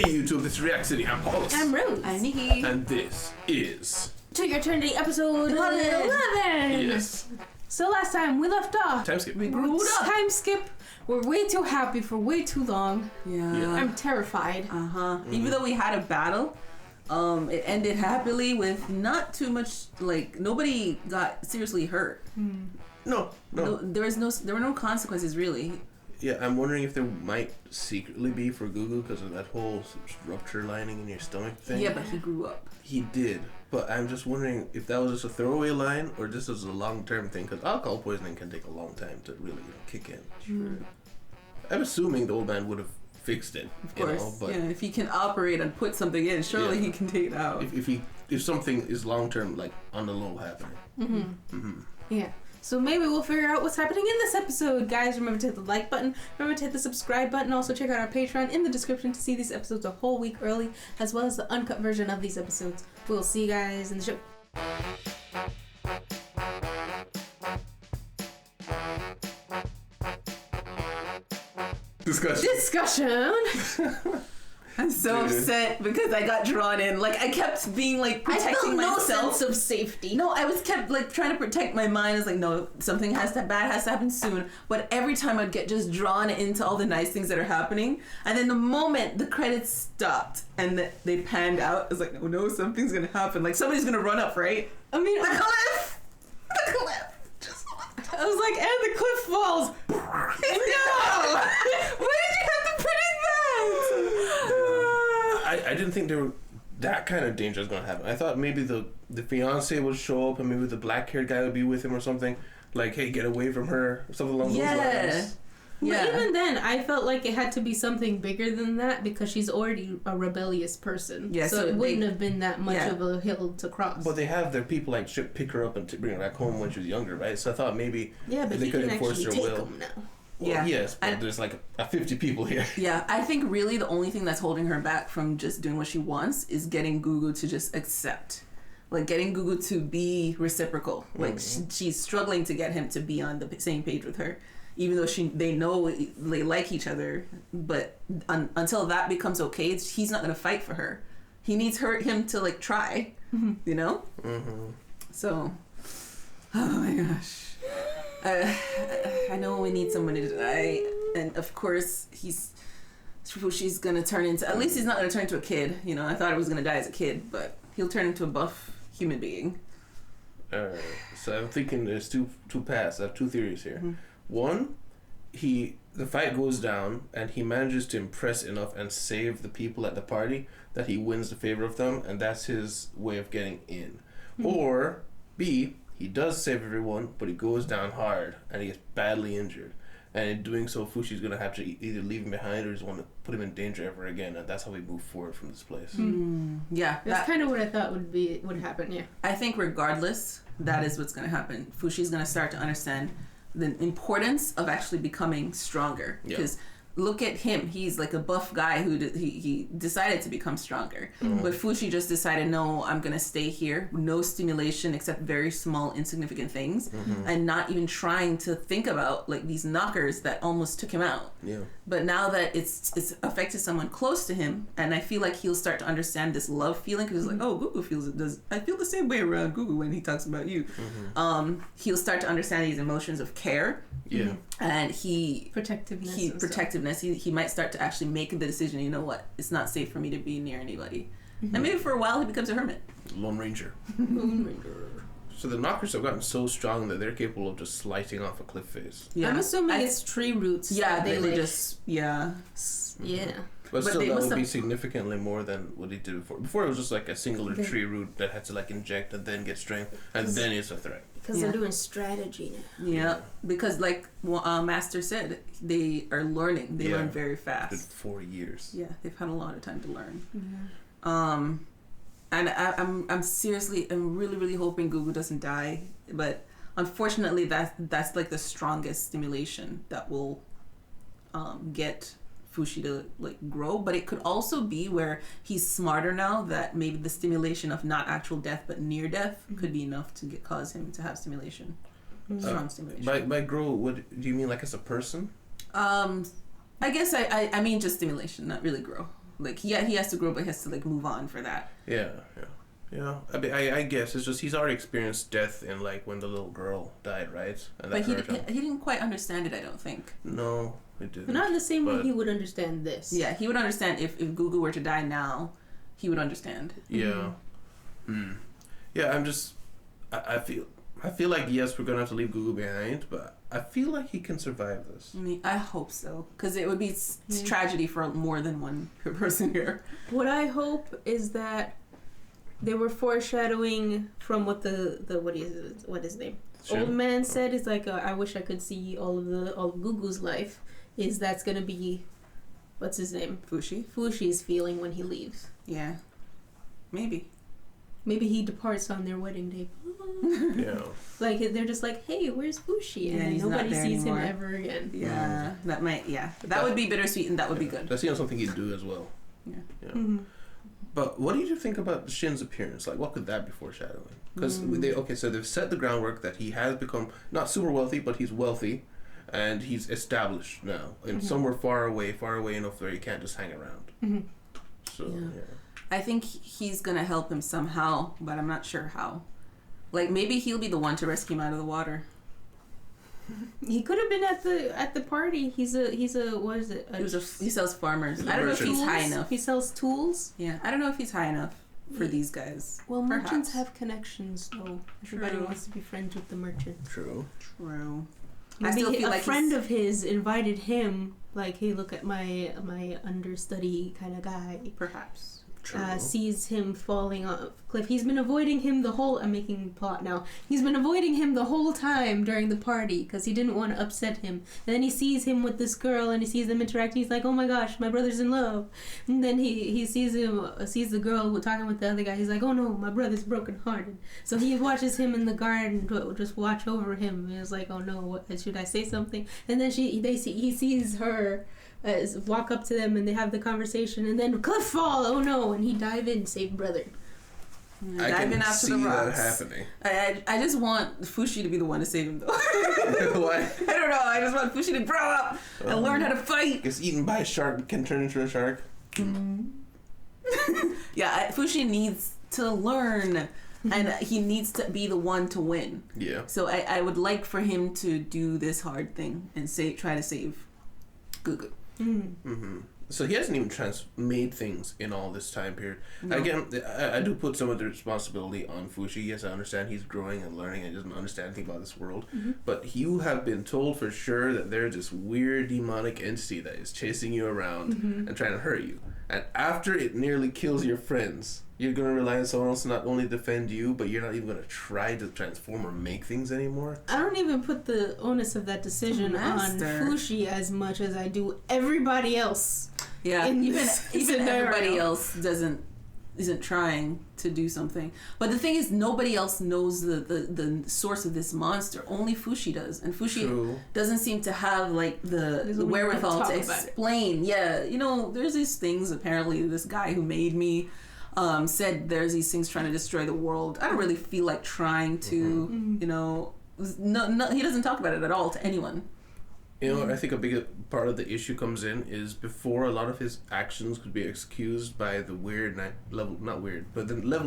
YouTube, this is React City. I'm Paulus. I'm Rose. I'm Nikki. And this is... To Your Eternity episode 11. Yes. So last time we left off. Time skip. We grew up. Time skip. We're way too happy for way too long. Yeah. I'm terrified. Even though we had a battle, it ended happily with not too much, like, nobody got seriously hurt. No. There were no consequences, really. Yeah, I'm wondering if there might secretly be for Gugu because of that whole rupture lining in your stomach thing. Yeah, but he grew up. He did. But I'm just wondering if that was just a throwaway line or this is a long-term thing, because alcohol poisoning can take a long time to really kick in. Sure. I'm assuming the old man would have fixed it. Of course. But yeah, if he can operate and put something in, surely he can take it out. if something is long-term, like on the low happening. Yeah. So maybe we'll figure out what's happening in this episode. Guys, remember to hit the like button. Remember to hit the subscribe button. Also check out our Patreon in the description to see these episodes a whole week early, as well as the uncut version of these episodes. We'll see you guys in the show. Discussion. I'm so upset because I got drawn in. Like, I kept being like protecting myself. No sense of safety. No, I was kept like trying to protect my mind. I was like, no, something bad has to happen soon. But every time I'd get just drawn into all the nice things that are happening, and then the moment the credits stopped and they panned out, I was like, no, something's gonna happen. Like somebody's gonna run up, right? I mean, the cliff. I was like, and the cliff falls. No! Why did you have to predict that? I didn't think there were that kind of danger was going to happen. I thought maybe the fiance would show up and maybe the black-haired guy would be with him or something. Like, hey, get away from her, or something along those lines. Yeah. But even then, I felt like it had to be something bigger than that because she's already a rebellious person. Yeah, so it wouldn't have been that much of a hill to cross. But they have their people like pick her up and bring her back home when she was younger, right? So I thought maybe they could enforce her will. Well, yeah. Yes, but there's like 50 people here. Yeah, I think really the only thing that's holding her back from just doing what she wants is getting Gugu to just accept. Like getting Gugu to be reciprocal. Like she's struggling to get him to be on the same page with her. Even though they know they like each other, but until that becomes okay, he's not gonna fight for her. He needs him to like try, you know. So, oh my gosh, I know we need someone to die, and of course she's gonna turn into. At least he's not gonna turn into a kid. You know, I thought he was gonna die as a kid, but he'll turn into a buff human being. So I'm thinking there's two paths. I have two theories here. One, the fight goes down and he manages to impress enough and save the people at the party that he wins the favor of them, and that's his way of getting in. Or B, he does save everyone, but he goes down hard and he gets badly injured. And in doing so, Fushi's going to have to either leave him behind or just want to put him in danger ever again. And that's how we move forward from this place. Yeah. That's kind of what I thought would happen, yeah. I think regardless, that is what's going to happen. Fushi's going to start to understand the importance of actually becoming stronger. Because look at him. He's like a buff guy who he decided to become stronger. But Fushi just decided, no, I'm going to stay here. No stimulation except very small, insignificant things. And not even trying to think about like these knockers that almost took him out. Yeah. But now that it's affected someone close to him, and I feel like he'll start to understand this love feeling, because he's like, oh, Gugu feels it. I feel the same way around Gugu when he talks about you. He'll start to understand these emotions of care. Yeah. And protectiveness. He might start to actually make the decision, you know what, it's not safe for me to be near anybody. And maybe for a while he becomes a hermit. Lone Ranger. So the knockers have gotten so strong that they're capable of just slicing off a cliff face. Yeah. I'm assuming it's tree roots. Yeah, they would just, Yeah. But still, that would be significantly more than what he did before. Before, it was just like a singular tree root that had to like inject and then get strength, and then it's a threat. Because they're doing strategy now. Yeah, because like Master said, they are learning. They learn very fast. It's been 4 years. Yeah, they've had a lot of time to learn. And I'm really, really hoping Gugu doesn't die. But unfortunately, that's like the strongest stimulation that will get Fushi to like grow. But it could also be where he's smarter now, that maybe the stimulation of not actual death but near death could be ugh to cause him to have stimulation. Strong stimulation. By grow, what do you mean, like as a person? I guess I mean just stimulation, not really grow. Like, he has to grow, but he has to, like, move on for that. Yeah. I mean, I guess it's just he's already experienced death in, like, when the little girl died, right? And But he didn't quite understand it, I don't think. No, he didn't. But not in the same way he would understand this. Yeah, he would understand if Gugu were to die now, he would understand. Yeah. Yeah, I feel like, yes, we're going to have to leave Gugu behind, but I feel like he can survive this. I mean, I hope so. Because it would be tragedy for more than one person here. What I hope is that they were foreshadowing from what what is his name? Sure. Old man said is like, I wish I could see all of Gugu's life. Is that's going to be, what's his name? Fushi's feeling when he leaves. Yeah. Maybe he departs on their wedding day. Yeah. Like, they're just like, hey, where's Fushi? And then nobody sees him ever again. Yeah. That would be bittersweet, and that would be good. That's something he'd do as well. Yeah. Mm-hmm. But what did you think about Shin's appearance? Like, what could that be foreshadowing? Because so they've set the groundwork that he has become not super wealthy, but he's wealthy, and he's established now in somewhere far away enough where he can't just hang around. Mm-hmm. So yeah. I think he's gonna help him somehow, but I'm not sure how. Like, maybe he'll be the one to rescue him out of the water. He could have been at the party. He's a what is it? He sells farmers. I don't know if he's high enough. He sells tools. Yeah, I don't know if he's high enough for these guys. Well, merchants have connections, though. Everybody wants to be friends with the merchant. True. Maybe I still feel like a friend of his invited him. Like, hey, look at my understudy kind of guy. Perhaps. Sees him falling off a cliff. He's been avoiding him I'm making plot now. He's been avoiding him the whole time during the party because he didn't want to upset him. And then he sees him with this girl and he sees them interacting. He's like, oh my gosh, my brother's in love. And then he sees the girl talking with the other guy. He's like, oh no, my brother's brokenhearted. So he watches him in the garden just watch over him. And it's like, oh no, what, should I say something? And then he sees her walk up to them and they have the conversation, and then cliff fall, oh no, and he dive in, save brother. Dive in after the rocks. That happening. I just want Fushi to be the one to save him, though. Why? I don't know. I just want Fushi to grow up and learn how to fight. Gets eaten by a shark, can turn into a shark. Yeah, Fushi needs to learn, and he needs to be the one to win. Yeah. So I would like for him to do this hard thing and try to save Gugu. So he hasn't even made things in all this time period. No. Again, I do put some of the responsibility on Fushi. Yes, I understand he's growing and learning and he doesn't understand anything about this world. But you have been told for sure that there's this weird demonic entity that is chasing you around and trying to hurt you. And after it nearly kills your friends, you're going to rely on someone else to not only defend you, but you're not even going to try to transform or make things anymore? I don't even put the onus of that decision on Fushi as much as I do everybody else. Yeah, even everybody else isn't trying to do something. But the thing is, nobody else knows the source of this monster. Only Fushi does. And Fushi doesn't seem to have, like, the wherewithal to explain. Yeah, there's these things, apparently this guy who made me said there's these things trying to destroy the world. I don't really feel like trying to, no, he doesn't talk about it at all to anyone. I think a big part of the issue comes in is before a lot of his actions could be excused by the level of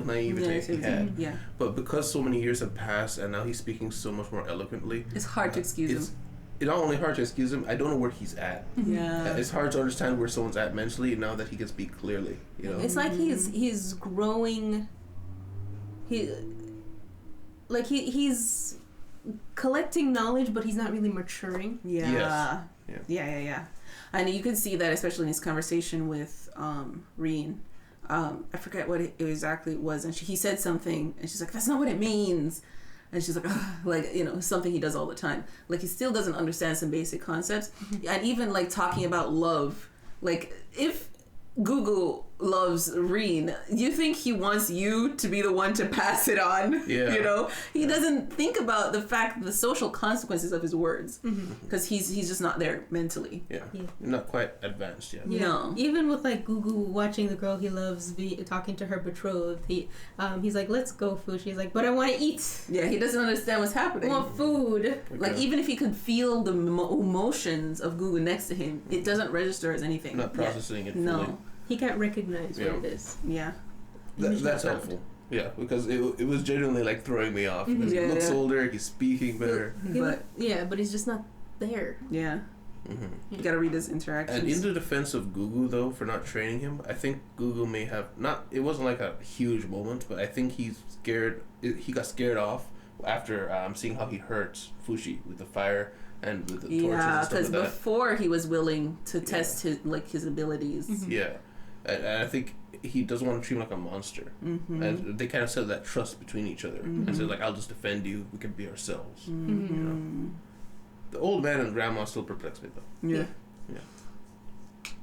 naivete he had. Yeah. But because so many years have passed and now he's speaking so much more eloquently, it's hard to excuse him. It's not only hard to excuse him, I don't know where he's at. Yeah. It's hard to understand where someone's at mentally now that he can speak clearly. It's like he's growing. He's collecting knowledge, but he's not really maturing. Yeah. And you can see that especially in his conversation with Reen. I forget what exactly it was, and he said something, and she's like, "That's not what it means." And she's like, something he does all the time. Like, he still doesn't understand some basic concepts, and even like talking about love. Like, if Gugu loves Reen, you think he wants you to be the one to pass it on? Yeah. He doesn't think about the social consequences of his words, because he's just not there mentally. Yeah. Not quite advanced yet. Yeah. No. Even with like Gugu watching the girl he loves talking to her betrothed, he's like, let's go, Fushi. He's like, but I want to eat. Yeah, he doesn't understand what's happening. I want food. Okay. Like, even if he could feel the emotions of Gugu next to him, it doesn't register as anything. Not processing it fully. No. He can't recognize what it is. Yeah. That's helpful. Yeah, because it was genuinely like throwing me off. Because he looks older, he's speaking better. But he's just not there. Yeah. Mm-hmm. You gotta read his interactions. And in the defense of Gugu, though, for not training him, I think Gugu may have it wasn't like a huge moment, but I think he got scared off after seeing how he hurt Fushi with the fire and with the torches and stuff because before he was willing to test his abilities. Mm-hmm. Yeah, and I think he doesn't want to treat him like a monster. Mm-hmm. And they kind of set that trust between each other and said, like, I'll just defend you, we can be ourselves. Mm-hmm. You know? The old man and grandma still perplex me, though. Yeah.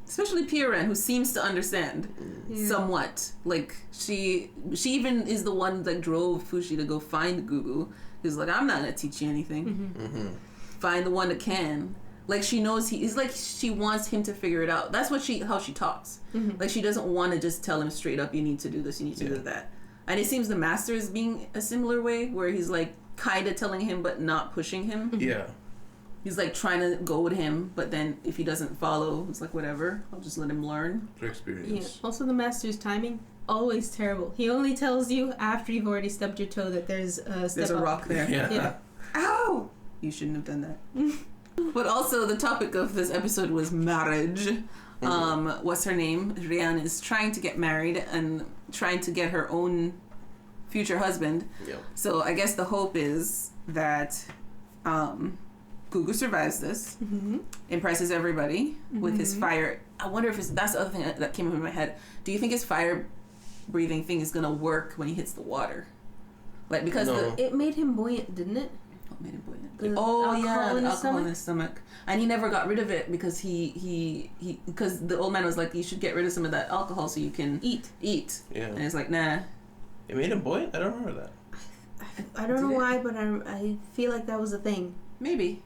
Especially Piran, who seems to understand somewhat. Like, she even is the one that drove Fushi to go find Gugu. Who's like, I'm not going to teach you anything. Mm-hmm. Mm-hmm. Find the one that can. Like, she knows it's like she wants him to figure it out. That's how she talks. Mm-hmm. Like, she doesn't want to just tell him straight up, you need to do this, you need to do that. And it seems the master is being a similar way, where he's like kind of telling him but not pushing him. Yeah. He's like trying to go with him, but then if he doesn't follow, it's like, whatever, I'll just let him learn. For experience. Yeah. Also, the master's timing, always terrible. He only tells you after you've already stubbed your toe that there's a rock there. Yeah. Ow! You shouldn't have done that. But also, the topic of this episode was marriage. Mm-hmm. What's her name? Rian is trying to get married and trying to get her own future husband. Yep. So I guess the hope is that Gugu survives this, impresses everybody with his fire. I wonder if that's the other thing that came up in my head. Do you think his fire breathing thing is gonna work when he hits the water? Like, because it made him buoyant, didn't it? What made him buoyant? The alcohol in his stomach, and he never got rid of it because because the old man was like, you should get rid of some of that alcohol so you can eat. Yeah, and it's like, nah. It made him buoyant. I don't remember that. I don't know why, but I feel like that was a thing. Maybe.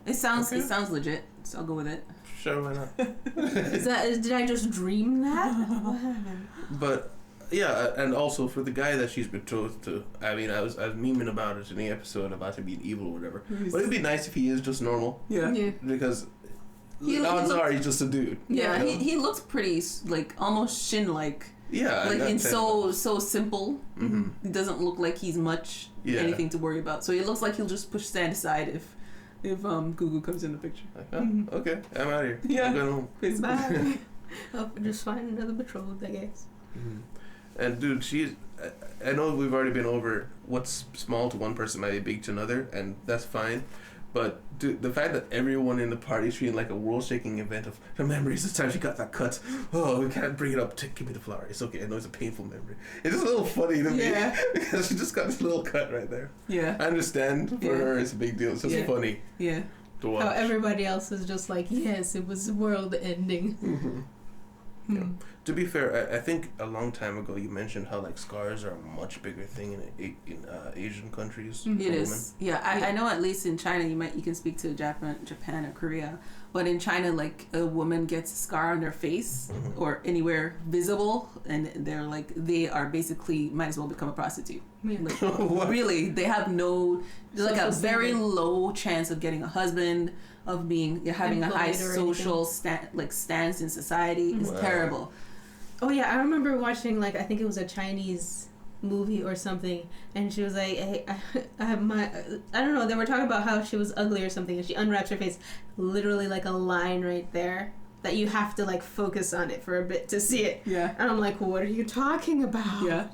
It sounds legit, so I'll go with it. Sure, why not? Did I just dream that? What happened? But yeah, and also for the guy that she's betrothed to, I mean, I was memeing about it in the episode about him being evil or whatever. But it'd be nice if he is just normal. Yeah. Because odds are he's just a dude. Yeah, you know? he looks pretty like almost Shin-like. Yeah. Like, and so simple. Mm-hmm. He doesn't look like he's much anything to worry about. So it looks like he'll just push Sand aside if Gugu comes in the picture. Like, okay, I'm out of here. Yeah. I'm going home. Bye. I'll just find another betrothed, I guess. Mm-hmm. And dude, I know we've already been over what's small to one person might be big to another, and that's fine. But dude, the fact that everyone in the party is treating like a world-shaking event of her memories, this time she got that cut. Oh, we can't bring it up. Give me the flower. It's okay. I know it's a painful memory. It's just a little funny to me because she just got this little cut right there. Yeah. I understand for her it's a big deal. It's just funny. Yeah. To watch. How everybody else is just like, yes, it was world-ending. Mm-hmm. Yeah. To be fair, I think a long time ago you mentioned how like scars are a much bigger thing in Asian countries. It is. Yeah, I know at least in China you can speak to Japan or Korea, but in China like a woman gets a scar on their face or anywhere visible, and they are basically might as well become a prostitute. Yeah. Like, really, they have a very low chance of getting a husband, of having a high social stance in society. It's terrible. Oh yeah, I remember watching I think it was a Chinese movie or something, and she was like, hey, I have I don't know, they were talking about how she was ugly or something, and she unwraps her face, literally like a line right there that you have to focus on it for a bit to see it. Yeah. And I'm like, what are you talking about? Yeah.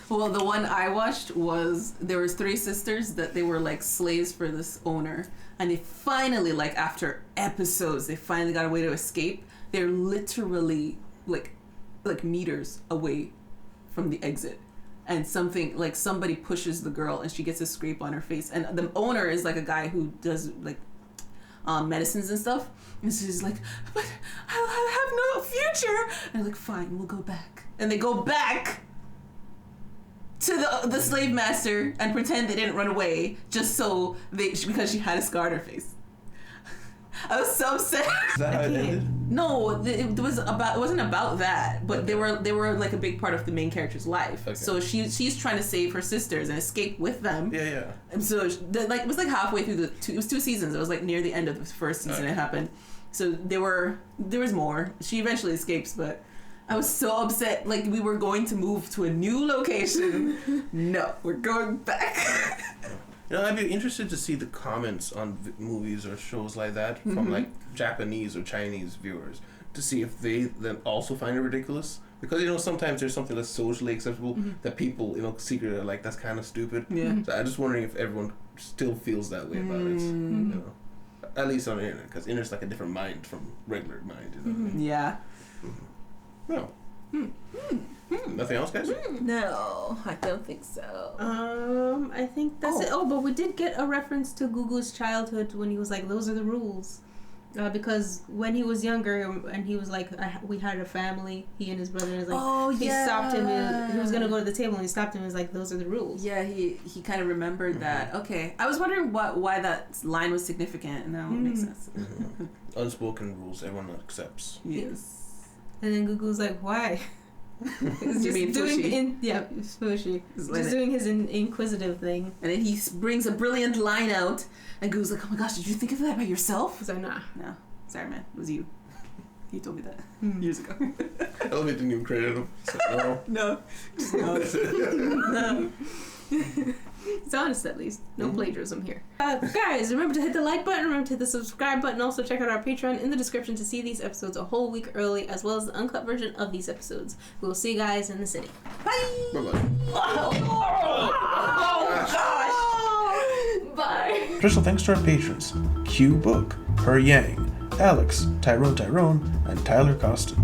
Well, the one I watched there was 3 sisters that they were slaves for this owner, and they finally, after episodes, they finally got a way to escape. They're literally like meters away from the exit, and somebody pushes the girl and she gets a scrape on her face, and the owner is a guy who does medicines and stuff, and she's like, but I have no future, and they're like, fine, we'll go back, and they go back to the slave master and pretend they didn't run away just because she had a scar on her face. I was so upset. Is that how it ended? No, it wasn't about that, but they were a big part of the main character's life. Okay. So she's trying to save her sisters and escape with them. Yeah, yeah. And so it was halfway through it was 2 seasons. It was near the end of the first season. It happened. So there was more. She eventually escapes, but I was so upset. Like, we were going to move to a new location. No, we're going back. I'd be interested to see the comments on movies or shows like that from like Japanese or Chinese viewers to see if they then also find it ridiculous. Because, sometimes there's something that's socially acceptable that people, secretly are like, that's kind of stupid. Yeah. So I'm just wondering if everyone still feels that way about it. At least on the internet, because internet's like a different mind from regular mind. Yeah. No. Nothing else, guys? No, I don't think so. I think that's it. Oh, but we did get a reference to Gugu's childhood when he was like, those are the rules. Because when he was younger and he was like, we had a family, he and his brother, and he stopped him. He was going to go to the table and he stopped him and was like, those are the rules. Yeah, he kind of remembered that. Okay. I was wondering why that line was significant, and now it makes sense. Unspoken rules everyone accepts. Yes. And then Gugu's like, why? He's just doing Fushi. Just doing his inquisitive thing. And then he brings a brilliant line out, and Gugu's like, oh my gosh, did you think of that by yourself? So nah. No. Sorry, man. It was you. He told me that years ago. Ellie didn't even credit him. So, no. No. Just no. It's honest, at least. No plagiarism here. Guys, remember to hit the like button, remember to hit the subscribe button. Also, check out our Patreon in the description to see these episodes a whole week early, as well as the uncut version of these episodes. We will see you guys in the city. Bye! Bye-bye. Oh gosh! Bye! Special thanks to our patrons, Q Book, Her Yang, Alex, Tyrone, and Tyler Costin.